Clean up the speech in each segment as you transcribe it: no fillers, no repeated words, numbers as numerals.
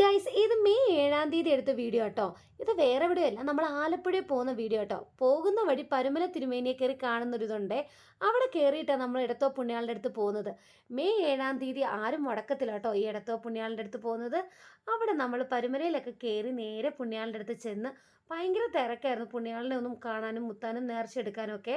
Guys ഇത് May 7-ാം തീയതി എടുത്ത വീഡിയോ കേട്ടോ. ഇത് വേറെ എവിടെയല്ല, നമ്മൾ ആലപ്പുഴയിൽ പോകുന്ന വീഡിയോ കേട്ടോ. പോകുന്ന വഴി പരുമല തിരുമേനിയെ കയറി കാണുന്നൊരിതുണ്ട്. അവിടെ കയറിയിട്ടാണ് നമ്മൾ എടത്തോ പുണ്യാളിൻ്റെ അടുത്ത് പോകുന്നത്. മെയ് 7-ാം തീയതി ആരും മുടക്കത്തില്ല കേട്ടോ ഈ എടത്തോ പുണ്യാളിൻ്റെ അടുത്ത് പോകുന്നത്. അവിടെ നമ്മൾ പരുമലയിലൊക്കെ കയറി നേരെ പുണ്യാളിൻ്റെ അടുത്ത് ചെന്ന് ഭയങ്കര തിരക്കായിരുന്നു പുണ്യാളിനെ ഒന്നും കാണാനും മുത്താനും നേർച്ച എടുക്കാനും ഒക്കെ.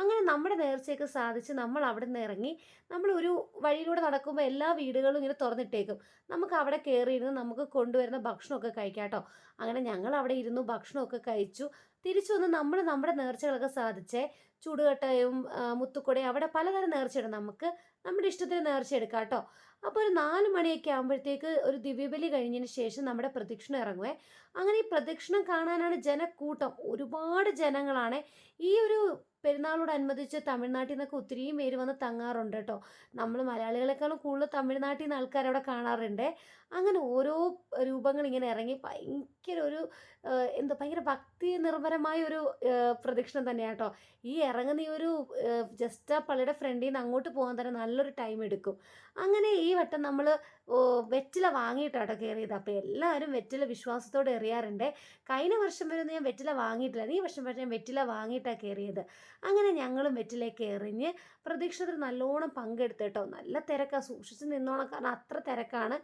അങ്ങനെ നമ്മുടെ നേർച്ചയൊക്കെ സാധിച്ച് നമ്മൾ അവിടെ നിന്ന് ഇറങ്ങി. നമ്മളൊരു വഴിയിലൂടെ നടക്കുമ്പോൾ എല്ലാ വീടുകളും ഇങ്ങനെ തുറന്നിട്ടേക്കും. നമുക്ക് അവിടെ കയറിയിരുന്ന് നമുക്ക് കൊണ്ടുവരുന്ന ഭക്ഷണമൊക്കെ കഴിക്കാം കേട്ടോ. അങ്ങനെ ഞങ്ങൾ അവിടെ ഇരുന്നു ഭക്ഷണമൊക്കെ കഴിച്ചു. തിരിച്ചു വന്ന് നമ്മൾ നമ്മുടെ നേർച്ചകളൊക്കെ സാധിച്ചേ. ചുടുകട്ടയും മുത്തുക്കുടയും അവിടെ പലതരം നേർച്ചയുണ്ട്. നമുക്ക് നമ്മുടെ ഇഷ്ടത്തിന് നേർച്ച എടുക്കാം കേട്ടോ. അപ്പോൾ ഒരു 4 മണിയൊക്കെ ആകുമ്പോഴത്തേക്ക് ഒരു ദിവ്യബലി കഴിഞ്ഞതിന് ശേഷം നമ്മുടെ പ്രദക്ഷിണം ഇറങ്ങുവേ. അങ്ങനെ ഈ പ്രദക്ഷിണം കാണാനാണ് ജനക്കൂട്ടം. ഒരുപാട് ജനങ്ങളാണ് ഈ ഒരു പെരുന്നാളോടനുബന്ധിച്ച് തമിഴ്നാട്ടിൽ നിന്നൊക്കെ ഒത്തിരിയും പേര് വന്ന് തങ്ങാറുണ്ട് കേട്ടോ. നമ്മൾ മലയാളികളെക്കാളും കൂടുതൽ തമിഴ്നാട്ടിൽ നിന്ന് ആൾക്കാർ അവിടെ കാണാറുണ്ട്. അങ്ങനെ ഓരോ രൂപങ്ങൾ ഇങ്ങനെ ഇറങ്ങി ഭയങ്കര ഒരു ഭയങ്കര ഭക്തി നിർഭരമായ ഒരു പ്രദക്ഷിണം തന്നെയാണ് കേട്ടോ. ഈ ഇറങ്ങുന്ന ഈ ഒരു ജസ്റ്റ് ആ പള്ളിയുടെ ഫ്രണ്ടിൽ നിന്ന് അങ്ങോട്ട് പോകാൻ തന്നെ നല്ലൊരു ടൈം എടുക്കും. അങ്ങനെ ഈ വട്ടം നമ്മൾ വെറ്റില വാങ്ങിയിട്ടാട്ടോ കയറിയത്. അപ്പോൾ എല്ലാവരും വെറ്റില വിശ്വാസത്തോടെ എറിയാറുണ്ട്. കഴിഞ്ഞ വർഷം വരെ ഞാൻ വെറ്റില വാങ്ങിയിട്ടില്ല, ഈ വർഷം വരെ ഞാൻ വെറ്റില വാങ്ങിയിട്ടാണ് കയറിയത്. അങ്ങനെ ഞങ്ങളും വെറ്റിലേക്ക് എറിഞ്ഞ് പ്രദക്ഷിണത്തിൽ നല്ലോണം പങ്കെടുത്ത് കേട്ടോ. നല്ല തിരക്കാണ്, സൂക്ഷിച്ച് നിന്നോണം, കാരണം അത്ര തിരക്കാണ്.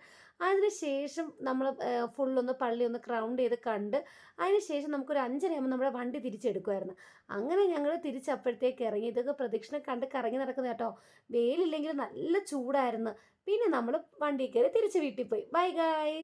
അതിന് ശേഷം നമ്മൾ ഫുള്ളൊന്ന് പള്ളി ഒന്ന് ക്രൗണ്ട് ചെയ്ത് കണ്ട് അതിന് ശേഷം നമുക്കൊരു 5:30 നമ്മുടെ വണ്ടി തിരിച്ചെടുക്കുമായിരുന്നു. അങ്ങനെ ഞങ്ങൾ തിരിച്ചപ്പോഴത്തേക്ക് ഇറങ്ങി. ഇതൊക്കെ പ്രദക്ഷിണം കണ്ട് കറങ്ങി നടക്കുന്ന കേട്ടോ. വെയിലില്ലെങ്കിൽ നല്ല ചൂടായിരുന്നു. പിന്നെ നമ്മൾ വണ്ടി കയറി തിരിച്ച് വീട്ടിൽ പോയി. ബൈ ഗായ്.